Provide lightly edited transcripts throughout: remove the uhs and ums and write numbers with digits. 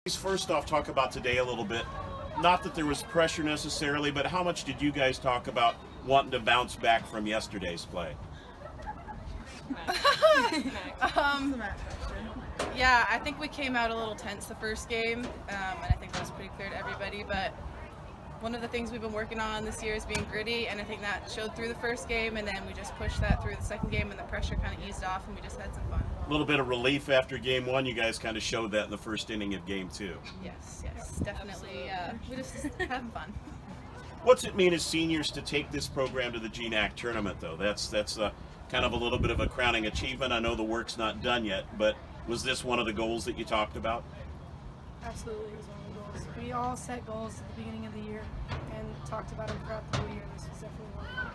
First off, talk about today a little bit. Not that there was pressure necessarily, but how much did you guys talk about wanting to bounce back from yesterday's play? um, yeah, I think we came out a little tense the first game, and I think that was pretty clear to everybody. But one of the things we've been working on this year is being gritty, and I think that showed through the first game, and then we just pushed that through the second game, and the pressure kind of eased off, and we just had some fun. A little bit of relief after game one. You guys kind of showed that in the first inning of game two. Yes, definitely. We just having fun. What's it mean as seniors to take this program to the GNAC tournament, though? That's kind of a little bit of a crowning achievement. I know the work's not done yet, but was this one of the goals that you talked about? Absolutely, it was one of the goals. We all set goals at the beginning of the year and talked about them throughout the whole year. This was definitely one of them.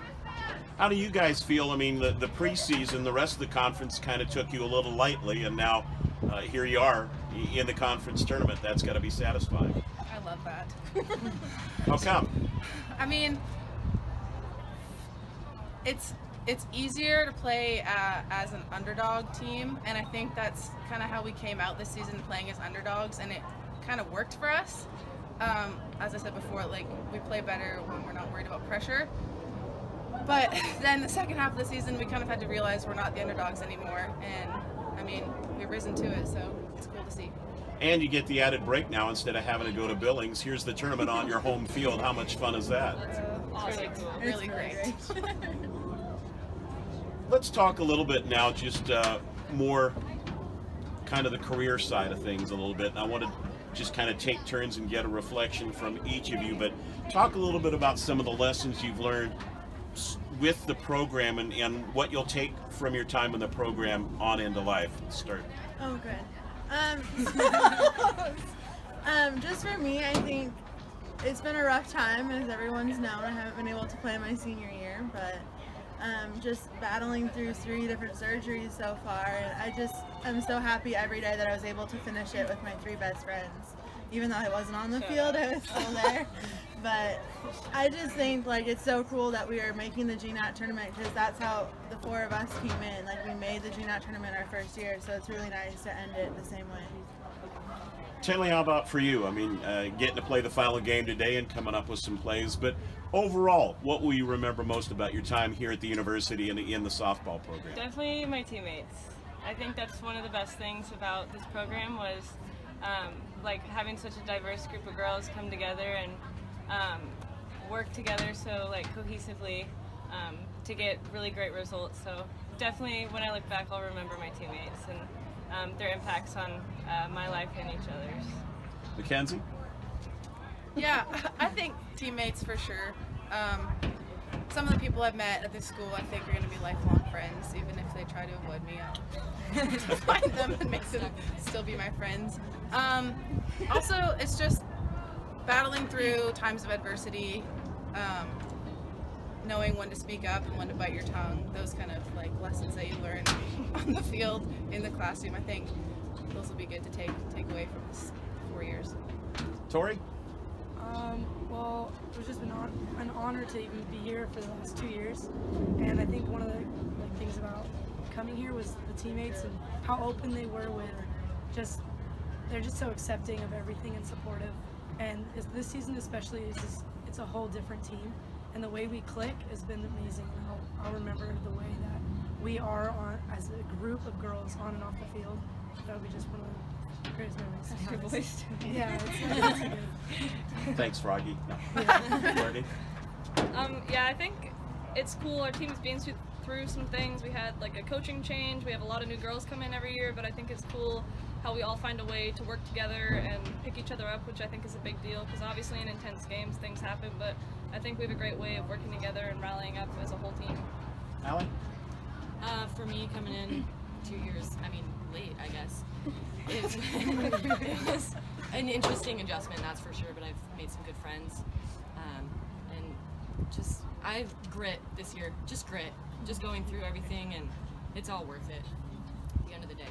How do you guys feel? I mean, the preseason, the rest of the conference kind of took you a little lightly, and now here you are in the conference tournament. That's got to be satisfying. I love that. How come? I mean, it's easier to play as an underdog team, and I think that's kind of how we came out this season, playing as underdogs, and it kind of worked for us. As I said before, like, we play better when we're not worried about pressure. But then the second half of the season, we kind of had to realize we're not the underdogs anymore, and I mean, we've risen to it, so it's cool to see. And you get the added break now instead of having to go to Billings. Here's the tournament on your home field. How much fun is that? Awesome. Really great. Let's talk a little bit now, just more kind of the career side of things a little bit. And I want to just kind of take turns and get a reflection from each of you, but talk a little bit about some of the lessons you've learned with the program and what you'll take from your time in the program on into life. Let's start. Oh, good. Just for me, I think it's been a rough time, as everyone's known. I haven't been able to play my senior year, but just battling through 3 different surgeries so far, and I'm so happy every day that I was able to finish it with my 3 best friends. Even though I wasn't on the field, I was still there. But I just think, like, it's so cool that we are making the GNAC tournament, because that's how the 4 of us came in. Like, we made the GNAC tournament our first year, so it's really nice to end it the same way. Tinley, how about for you? I mean, getting to play the final game today and coming up with some plays, but overall, what will you remember most about your time here at the university and in the softball program? Definitely my teammates. I think that's one of the best things about this program was like having such a diverse group of girls come together and work together so like cohesively to get really great results. So definitely when I look back, I'll remember my teammates and their impacts on my life and each other's. Mackenzie? Yeah, I think teammates for sure. Some of the people I've met at this school, I think, are going to be lifelong friends, even if they try to avoid me. I'll find them and make them still be my friends. Also, it's just battling through times of adversity, knowing when to speak up and when to bite your tongue. Those kind of like lessons that you learn on the field, in the classroom. I think those will be good to take away from this 4 years. Tori? Well, it's just been an honor to even be here for the last 2 years, and I think one of the things about coming here was the teammates and how open they were with they're just so accepting of everything and supportive. And this season especially it's a whole different team, and the way we click has been amazing. And I'll remember the way that we are as a group of girls on and off the field. That would be just one of the greatest memories. Yeah, it's good. Thanks, Froggy. No. Courtney? Yeah, I think it's cool. Our team's been through some things. We had like a coaching change. We have a lot of new girls come in every year, but I think it's cool how we all find a way to work together and pick each other up, which I think is a big deal, because obviously in intense games things happen, but I think we have a great way of working together and rallying up as a whole team. Allie? For me, coming in 2 years, late, I guess, it was an interesting adjustment, that's for sure, but I've made some good friends. I've grit this year, just going through everything, and it's all worth it at the end of the day.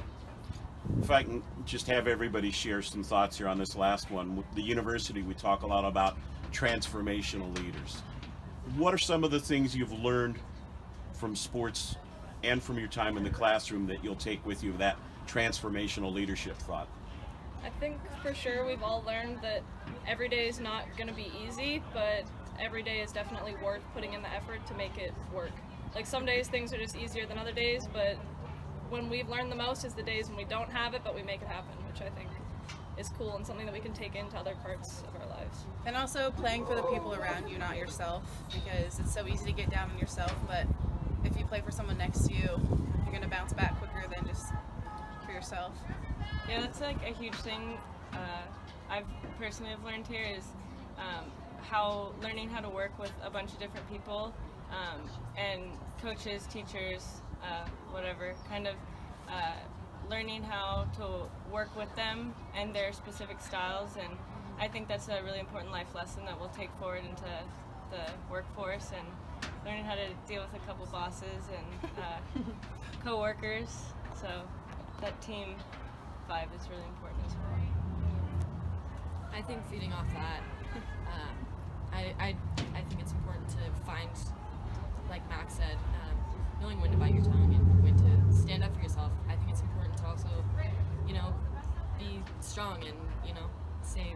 If I can just have everybody share some thoughts here on this last one. With the university, we talk a lot about transformational leaders. What are some of the things you've learned from sports and from your time in the classroom that you'll take with you, that transformational leadership thought? I think for sure we've all learned that every day is not going to be easy, but every day is definitely worth putting in the effort to make it work. Like some days things are just easier than other days, but when we've learned the most is the days when we don't have it, but we make it happen, which I think is cool and something that we can take into other parts of our lives. And also playing for the people around you, not yourself, because it's so easy to get down on yourself, but if you play for someone next to you, you're going to bounce back quicker than just for yourself. Yeah, that's like a huge thing I've personally have learned here is learning how to work with a bunch of different people and coaches, teachers, whatever, kind of learning how to work with them and their specific styles, and I think that's a really important life lesson that we'll take forward into the workforce, and learning how to deal with a couple bosses and co-workers, so that team vibe is really important as well. I think feeding off that, I think it's important to find, like Max said, knowing when to bite your tongue and when to stand up for yourself. I think it's important to also, be strong and, say